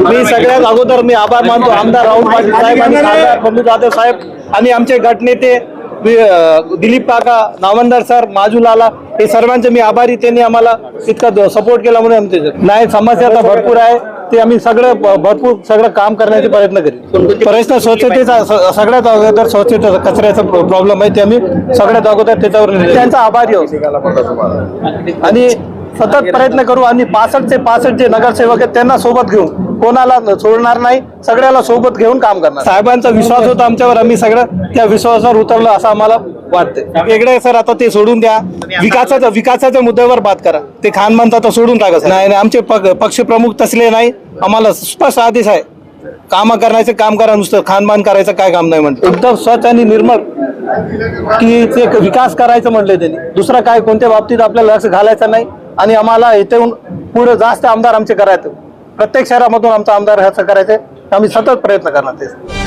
मी सगळ्यात अगोदर मी आभार मानतो आमदार राहुल पाटील साहेब आणि खासदार बंधू जाधव साहेब आणि आमचे गटनेते दिलीप काका, नामंदार सर, माजूलाला हे सर्वांचे मी आभारी. त्यांनी आम्हाला इतका सपोर्ट केला म्हणून आमचे नाही समस्या आता भरपूर आहे ते आम्ही भरपूर सगळं काम करण्याचे प्रयत्न करू. प्रश्न स्वच्छतेचा सगळ्यात अगोदर स्वच्छता कचऱ्याचा प्रॉब्लेम आहे ते आम्ही सगळ्यात अगोदर त्याच्यावर त्यांचा आभारी आहोत आणि सतत प्रयत्न करू. आणि 65 जे नगरसेवक आहेत त्यांना सोबत घेऊन कोणाला सोडणार नाही, सगळ्याला सोबत घेऊन काम करणार. साहेबांचा विश्वास होता आमच्यावर, आम्ही सगळं त्या विश्वासावर उतरलो असं आम्हाला वाटतंय. वेगळे सर आता ते सोडून द्या, विकासाच्या मुद्द्यावर बात करा. ते खान म्हणतात तर सोडून टाका. नाही आमचे पक्ष प्रमुख तसले नाही, आम्हाला स्पष्ट आदेश आहे काम करण्याचे काम करा, नुसतं खानमान करायचं काय काम नाही म्हणते. एकदम स्वच्छ आणि निर्मळ की ते विकास करायचं म्हणले त्यांनी, दुसरं काय कोणत्या बाबतीत आपल्याला लक्ष घालायचं नाही. आणि आम्हाला इथून पुढे जास्त आमदार आमचे करायचं, प्रत्येक शहरामधून आमचा आमदार ह्याचं करायचं, आम्ही सतत प्रयत्न करणार ते.